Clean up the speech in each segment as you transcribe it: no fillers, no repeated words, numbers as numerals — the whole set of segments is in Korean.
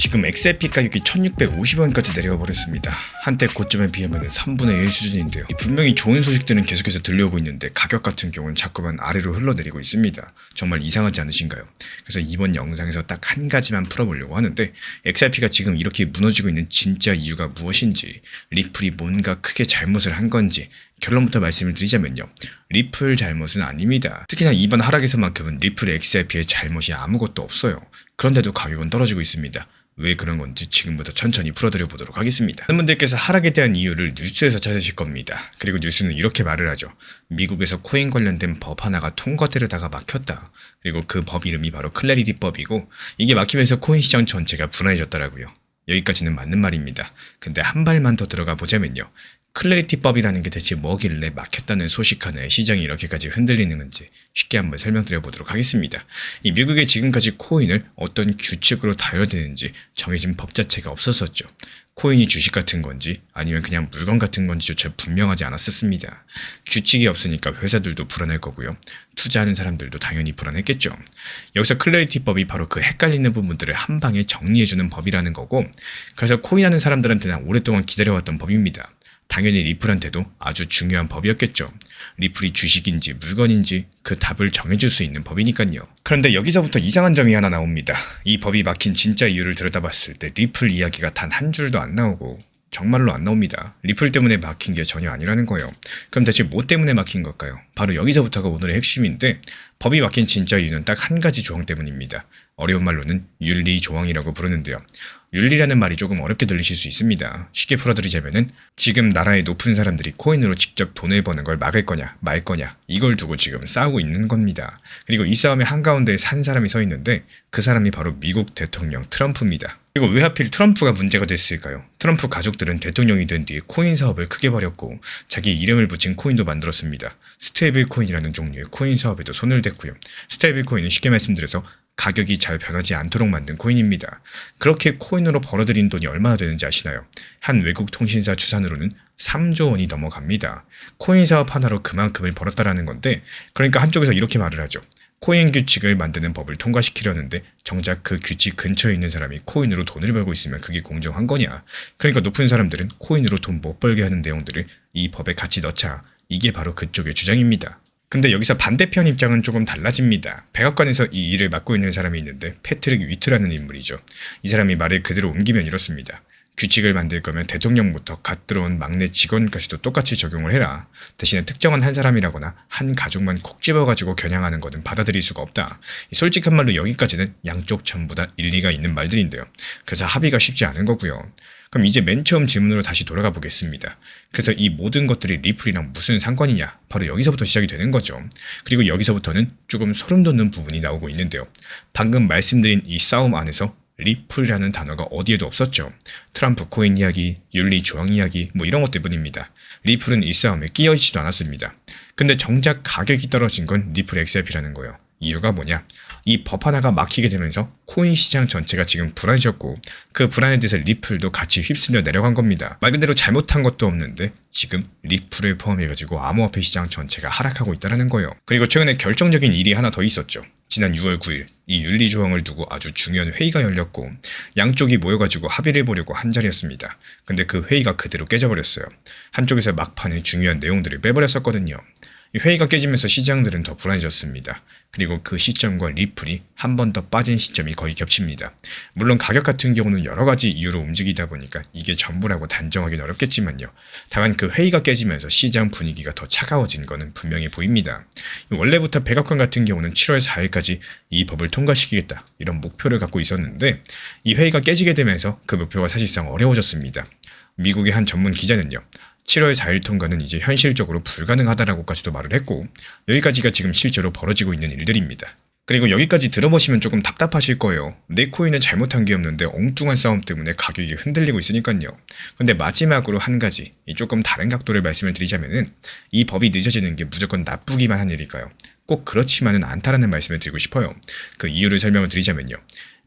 지금 XRP 가격이 1650원까지 내려와 버렸습니다. 한때 고점에 비하면 3분의 1 수준인데요. 분명히 좋은 소식들은 계속해서 들려오고 있는데 가격 같은 경우는 자꾸만 아래로 흘러내리고 있습니다. 정말 이상하지 않으신가요? 그래서 이번 영상에서 딱 한 가지만 풀어보려고 하는데, XRP가 지금 이렇게 무너지고 있는 진짜 이유가 무엇인지, 리플이 뭔가 크게 잘못을 한 건지 결론부터 말씀을 드리자면요, 리플 잘못은 아닙니다. 특히나 이번 하락에서만큼은 리플 XRP의 잘못이 아무것도 없어요. 그런데도 가격은 떨어지고 있습니다. 왜 그런 건지 지금부터 천천히 풀어드려 보도록 하겠습니다. 많은 분들께서 하락에 대한 이유를 뉴스에서 찾으실 겁니다. 그리고 뉴스는 이렇게 말을 하죠. 미국에서 코인 관련된 법 하나가 통과되려다가 막혔다. 그리고 그 법 이름이 바로 클래리티 법이고, 이게 막히면서 코인 시장 전체가 불안해졌더라고요. 여기까지는 맞는 말입니다. 근데 한 발만 더 들어가 보자면요, 클래리티법이라는 게 대체 뭐길래 막혔다는 소식 하나에 시장이 이렇게까지 흔들리는 건지 쉽게 한번 설명드려 보도록 하겠습니다. 이 미국의 지금까지 코인을 어떤 규칙으로 다뤄야 되는지 정해진 법 자체가 없었었죠. 코인이 주식 같은 건지 아니면 그냥 물건 같은 건지조차 분명하지 않았었습니다. 규칙이 없으니까 회사들도 불안할 거고요. 투자하는 사람들도 당연히 불안했겠죠. 여기서 클래리티법이 바로 그 헷갈리는 부분들을 한 방에 정리해주는 법이라는 거고, 그래서 코인하는 사람들한테는 오랫동안 기다려왔던 법입니다. 당연히 리플한테도 아주 중요한 법이었겠죠. 리플이 주식인지 물건인지 그 답을 정해줄 수 있는 법이니까요. 그런데 여기서부터 이상한 점이 하나 나옵니다. 이 법이 막힌 진짜 이유를 들여다봤을 때 리플 이야기가 단 한 줄도 안 나오고, 정말로 안 나옵니다. 리플 때문에 막힌 게 전혀 아니라는 거예요. 그럼 대체 뭐 때문에 막힌 걸까요? 바로 여기서부터가 오늘의 핵심인데, 법이 막힌 진짜 이유는 딱 한 가지 조항 때문입니다. 어려운 말로는 윤리 조항이라고 부르는데요. 윤리라는 말이 조금 어렵게 들리실 수 있습니다. 쉽게 풀어드리자면은, 지금 나라의 높은 사람들이 코인으로 직접 돈을 버는 걸 막을 거냐 말 거냐, 이걸 두고 지금 싸우고 있는 겁니다. 그리고 이 싸움의 한가운데에 산 사람이 서 있는데, 그 사람이 바로 미국 대통령 트럼프입니다. 그리고 왜 하필 트럼프가 문제가 됐을까요? 트럼프 가족들은 대통령이 된 뒤에 코인 사업을 크게 벌였고, 자기 이름을 붙인 코인도 만들었습니다. 스테이블 코인이라는 종류의 코인 사업에도 손을 댔고요. 스테이블 코인은 쉽게 말씀드려서 가격이 잘 변하지 않도록 만든 코인입니다. 그렇게 코인으로 벌어들인 돈이 얼마나 되는지 아시나요? 한 외국 통신사 추산으로는 3조 원이 넘어갑니다. 코인 사업 하나로 그만큼을 벌었다라는 건데, 그러니까 한쪽에서 이렇게 말을 하죠. 코인 규칙을 만드는 법을 통과시키려는데 정작 그 규칙 근처에 있는 사람이 코인으로 돈을 벌고 있으면 그게 공정한 거냐. 그러니까 높은 사람들은 코인으로 돈 못 벌게 하는 내용들을 이 법에 같이 넣자. 이게 바로 그쪽의 주장입니다. 근데 여기서 반대편 입장은 조금 달라집니다. 백악관에서 이 일을 맡고 있는 사람이 있는데, 패트릭 위트라는 인물이죠. 이 사람이 말을 그대로 옮기면 이렇습니다. 규칙을 만들 거면 대통령부터 갓 들어온 막내 직원까지도 똑같이 적용을 해라. 대신에 특정한 한 사람이라거나 한 가족만 콕 집어가지고 겨냥하는 것은 받아들일 수가 없다. 솔직한 말로 여기까지는 양쪽 전부 다 일리가 있는 말들인데요. 그래서 합의가 쉽지 않은 거고요. 그럼 이제 맨 처음 질문으로 다시 돌아가 보겠습니다. 그래서 이 모든 것들이 리플이랑 무슨 상관이냐? 바로 여기서부터 시작이 되는 거죠. 그리고 여기서부터는 조금 소름 돋는 부분이 나오고 있는데요. 방금 말씀드린 이 싸움 안에서 리플이라는 단어가 어디에도 없었죠. 트럼프 코인 이야기, 윤리 조항 이야기, 뭐 이런 것들 뿐입니다. 리플은 이 싸움에 끼어있지도 않았습니다. 근데 정작 가격이 떨어진 건 리플 XRP라는 거예요. 이유가 뭐냐? 이 법 하나가 막히게 되면서 코인 시장 전체가 지금 불안해졌고, 그 불안에 대해서 리플도 같이 휩쓸려 내려간 겁니다. 말 그대로 잘못한 것도 없는데 지금 리플을 포함해가지고 암호화폐 시장 전체가 하락하고 있다는 거예요. 그리고 최근에 결정적인 일이 하나 더 있었죠. 지난 6월 9일 이 윤리 조항을 두고 아주 중요한 회의가 열렸고, 양쪽이 모여가지고 합의를 보려고 한 자리였습니다. 근데 그 회의가 그대로 깨져버렸어요. 한쪽에서 막판에 중요한 내용들을 빼버렸었거든요. 이 회의가 깨지면서 시장들은 더 불안해졌습니다. 그리고 그 시점과 리플이 한 번 더 빠진 시점이 거의 겹칩니다. 물론 가격 같은 경우는 여러 가지 이유로 움직이다 보니까 이게 전부라고 단정하기는 어렵겠지만요. 다만 그 회의가 깨지면서 시장 분위기가 더 차가워진 거는 분명히 보입니다. 원래부터 백악관 같은 경우는 7월 4일까지 이 법을 통과시키겠다, 이런 목표를 갖고 있었는데, 이 회의가 깨지게 되면서 그 목표가 사실상 어려워졌습니다. 미국의 한 전문 기자는요, 7월 4일 통과는 이제 현실적으로 불가능하다라고까지도 말을 했고, 여기까지가 지금 실제로 벌어지고 있는 일들입니다. 그리고 여기까지 들어보시면 조금 답답하실 거예요. 내 코인은 잘못한 게 없는데 엉뚱한 싸움 때문에 가격이 흔들리고 있으니까요. 근데 마지막으로 한 가지, 조금 다른 각도를 말씀을 드리자면은, 이 법이 늦어지는 게 무조건 나쁘기만 한 일일까요? 꼭 그렇지만은 않다라는 말씀을 드리고 싶어요. 그 이유를 설명을 드리자면요.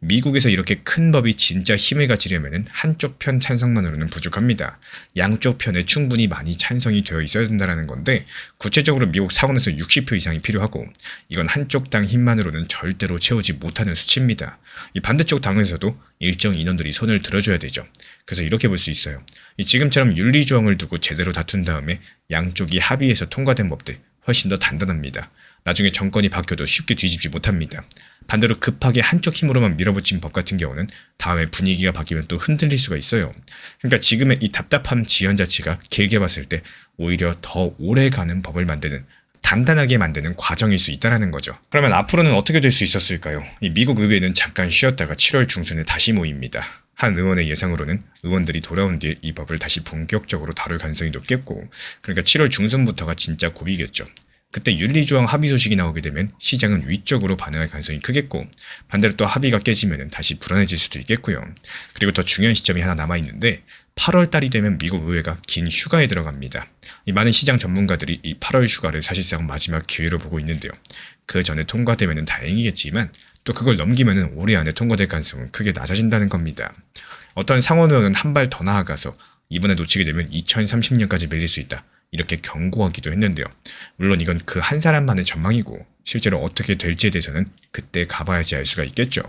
미국에서 이렇게 큰 법이 진짜 힘을 가지려면 한쪽 편 찬성만으로는 부족합니다. 양쪽 편에 충분히 많이 찬성이 되어 있어야 된다는 건데 구체적으로 미국 상원에서 60표 이상이 필요하고 이건 한쪽 당 힘만으로는 절대로 채우지 못하는 수치입니다. 이 반대쪽 당에서도 일정 인원들이 손을 들어줘야 되죠. 그래서 이렇게 볼 수 있어요. 지금처럼 윤리조항을 두고 제대로 다툰 다음에 양쪽이 합의해서 통과된 법들 훨씬 더 단단합니다. 나중에 정권이 바뀌어도 쉽게 뒤집지 못합니다. 반대로 급하게 한쪽 힘으로만 밀어붙인 법 같은 경우는 다음에 분위기가 바뀌면 또 흔들릴 수가 있어요. 그러니까 지금의 이 답답함 지연 자체가 길게 봤을 때 오히려 더 오래 가는 법을 만드는 단단하게 만드는 과정일 수 있다는 거죠. 그러면 앞으로는 어떻게 될 수 있었을까요? 이 미국 의회는 잠깐 쉬었다가 7월 중순에 다시 모입니다. 한 의원의 예상으로는 의원들이 돌아온 뒤에 이 법을 다시 본격적으로 다룰 가능성이 높겠고 그러니까 7월 중순부터가 진짜 고비겠죠. 그때 윤리조항 합의 소식이 나오게 되면 시장은 위쪽으로 반응할 가능성이 크겠고 반대로 또 합의가 깨지면 다시 불안해질 수도 있겠고요. 그리고 더 중요한 시점이 하나 남아있는데 8월 달이 되면 미국 의회가 긴 휴가에 들어갑니다. 이 많은 시장 전문가들이 이 8월 휴가를 사실상 마지막 기회로 보고 있는데요. 그 전에 통과되면 다행이겠지만 또 그걸 넘기면 올해 안에 통과될 가능성은 크게 낮아진다는 겁니다. 어떤 상원 의원은 한 발 더 나아가서 이번에 놓치게 되면 2030년까지 밀릴 수 있다. 이렇게 경고하기도 했는데요. 물론 이건 그 한 사람만의 전망이고 실제로 어떻게 될지에 대해서는 그때 가봐야지 알 수가 있겠죠.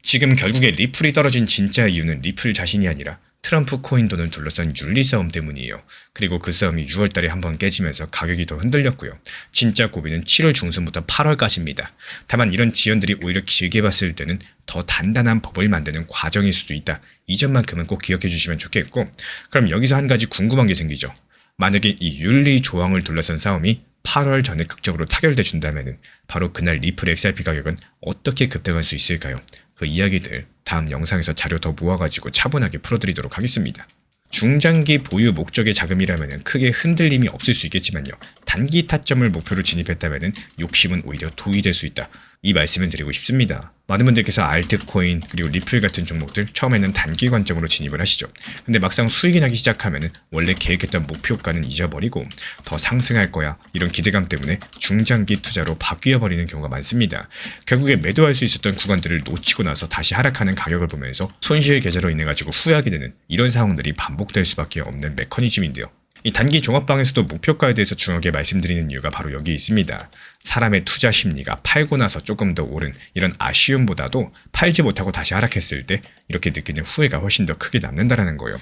지금 결국에 리플이 떨어진 진짜 이유는 리플 자신이 아니라 트럼프 코인 돈을 둘러싼 윤리 싸움 때문이에요. 그리고 그 싸움이 6월 달에 한번 깨지면서 가격이 더 흔들렸고요. 진짜 고비는 7월 중순부터 8월까지입니다. 다만 이런 지연들이 오히려 길게 봤을 때는 더 단단한 법을 만드는 과정일 수도 있다. 이 점만큼은 꼭 기억해 주시면 좋겠고 그럼 여기서 한 가지 궁금한 게 생기죠. 만약에 이 윤리 조항을 둘러싼 싸움이 8월 전에 극적으로 타결돼 준다면 바로 그날 리플 XRP 가격은 어떻게 급등할 수 있을까요? 그 이야기들 다음 영상에서 자료 더 모아가지고 차분하게 풀어드리도록 하겠습니다. 중장기 보유 목적의 자금이라면 크게 흔들림이 없을 수 있겠지만요. 단기 타점을 목표로 진입했다면 욕심은 오히려 도움이 될 수 있다. 이 말씀을 드리고 싶습니다. 많은 분들께서 알트코인 그리고 리플 같은 종목들 처음에는 단기 관점으로 진입을 하시죠. 근데 막상 수익이 나기 시작하면 원래 계획했던 목표가는 잊어버리고 더 상승할 거야 이런 기대감 때문에 중장기 투자로 바뀌어버리는 경우가 많습니다. 결국에 매도할 수 있었던 구간들을 놓치고 나서 다시 하락하는 가격을 보면서 손실 계좌로 인해 가지고 후회하게 되는 이런 상황들이 반복될 수밖에 없는 메커니즘인데요. 이 단기 종합방에서도 목표가에 대해서 중요하게 말씀드리는 이유가 바로 여기 있습니다. 사람의 투자 심리가 팔고 나서 조금 더 오른 이런 아쉬움보다도 팔지 못하고 다시 하락했을 때 이렇게 느끼는 후회가 훨씬 더 크게 남는다는 거예요.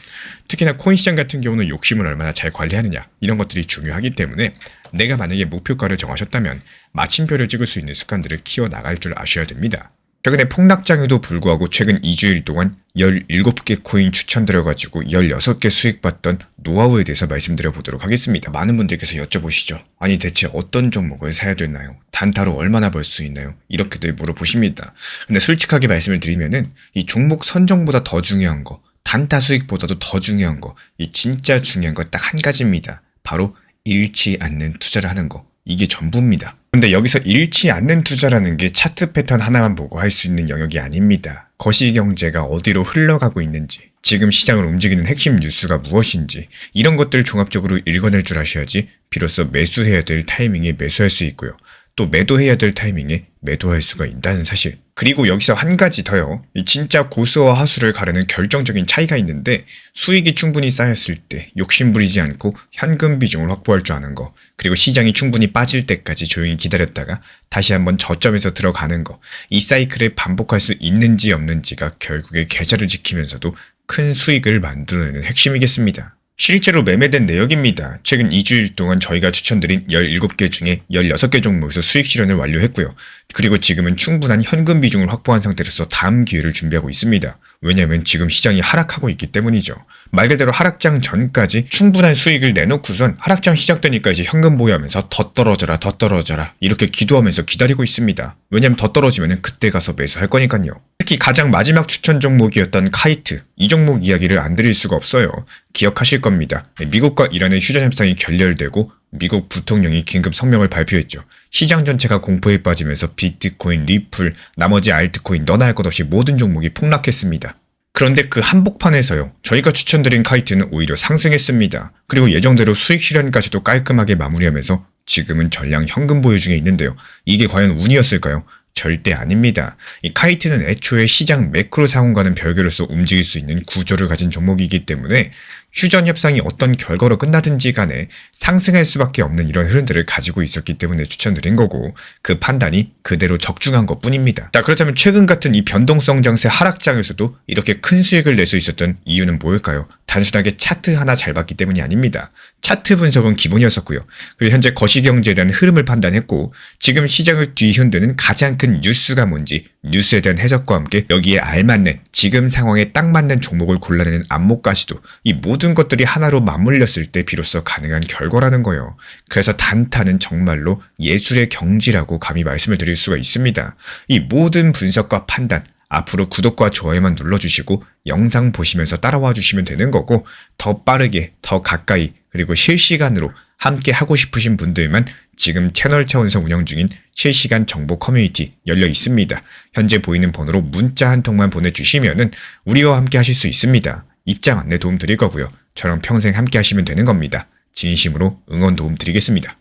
특히나 코인 시장 같은 경우는 욕심을 얼마나 잘 관리하느냐 이런 것들이 중요하기 때문에 내가 만약에 목표가를 정하셨다면 마침표를 찍을 수 있는 습관들을 키워나갈 줄 아셔야 됩니다. 최근에 폭락장에도 불구하고 최근 2주일 동안 17개 코인 추천드려가지고 16개 수익봤던 노하우에 대해서 말씀드려 보도록 하겠습니다. 많은 분들께서 여쭤보시죠. 아니 대체 어떤 종목을 사야 되나요? 단타로 얼마나 벌 수 있나요? 이렇게들 물어보십니다. 근데 솔직하게 말씀을 드리면은 이 종목 선정보다 더 중요한 거, 단타 수익보다도 더 중요한 거, 이 진짜 중요한 거 딱 한 가지입니다. 바로 잃지 않는 투자를 하는 거. 이게 전부입니다. 근데 여기서 잃지 않는 투자라는 게 차트 패턴 하나만 보고 할 수 있는 영역이 아닙니다. 거시경제가 어디로 흘러가고 있는지, 지금 시장을 움직이는 핵심 뉴스가 무엇인지 이런 것들을 종합적으로 읽어낼 줄 아셔야지 비로소 매수해야 될 타이밍에 매수할 수 있고요. 또 매도해야 될 타이밍에 매도할 수가 있다는 사실. 그리고 여기서 한 가지 더요. 이 진짜 고수와 하수를 가르는 결정적인 차이가 있는데 수익이 충분히 쌓였을 때 욕심부리지 않고 현금 비중을 확보할 줄 아는 거, 그리고 시장이 충분히 빠질 때까지 조용히 기다렸다가 다시 한번 저점에서 들어가는 거, 이 사이클을 반복할 수 있는지 없는지가 결국에 계좌를 지키면서도 큰 수익을 만들어내는 핵심이겠습니다. 실제로 매매된 내역입니다. 최근 2주일 동안 저희가 추천드린 17개 중에 16개 종목에서 수익 실현을 완료했고요. 그리고 지금은 충분한 현금 비중을 확보한 상태로서 다음 기회를 준비하고 있습니다. 왜냐하면 지금 시장이 하락하고 있기 때문이죠. 말 그대로 하락장 전까지 충분한 수익을 내놓고선 하락장 시작되니까 이제 현금 보유하면서 더 떨어져라 이렇게 기도하면서 기다리고 있습니다. 왜냐하면 더 떨어지면 그때 가서 매수할 거니까요. 특히 가장 마지막 추천 종목이었던 카이트, 이 종목 이야기를 안 드릴 수가 없어요. 기억하실 겁니다. 미국과 이란의 휴전 협상이 결렬되고 미국 부통령이 긴급 성명을 발표했죠. 시장 전체가 공포에 빠지면서 비트코인, 리플, 나머지 알트코인 너나 할 것 없이 모든 종목이 폭락했습니다. 그런데 그 한복판에서요, 저희가 추천드린 카이트는 오히려 상승했습니다. 그리고 예정대로 수익 실현까지도 깔끔하게 마무리하면서 지금은 전량 현금 보유 중에 있는데요. 이게 과연 운이었을까요? 절대 아닙니다. 이 카이트는 애초에 시장 매크로 상황과는 별개로서 움직일 수 있는 구조를 가진 종목이기 때문에 휴전 협상이 어떤 결과로 끝나든지 간에 상승할 수밖에 없는 이런 흐름들을 가지고 있었기 때문에 추천드린 거고, 그 판단이 그대로 적중한 것 뿐입니다. 자, 그렇다면 최근 같은 이 변동성 장세 하락장에서도 이렇게 큰 수익을 낼 수 있었던 이유는 뭘까요? 단순하게 차트 하나 잘 봤기 때문이 아닙니다. 차트 분석은 기본이었었고요. 그리고 현재 거시경제에 대한 흐름을 판단했고, 지금 시장을 뒤흔드는 가장 큰 뉴스가 뭔지 뉴스에 대한 해석과 함께 여기에 알맞는 지금 상황에 딱 맞는 종목을 골라내는 안목까지도, 이 모든 것들이 하나로 맞물렸을 때 비로소 가능한 결과라는 거예요. 그래서 단타는 정말로 예술의 경지라고 감히 말씀을 드릴 수가 있습니다. 이 모든 분석과 판단, 앞으로 구독과 좋아요만 눌러주시고 영상 보시면서 따라와 주시면 되는 거고, 더 빠르게, 더 가까이, 그리고 실시간으로 함께 하고 싶으신 분들만 지금 채널 차원에서 운영 중인 실시간 정보 커뮤니티 열려 있습니다. 현재 보이는 번호로 문자 한 통만 보내주시면은 우리와 함께 하실 수 있습니다. 입장 안내 도움 드릴 거고요. 저랑 평생 함께 하시면 되는 겁니다. 진심으로 응원 도움 드리겠습니다.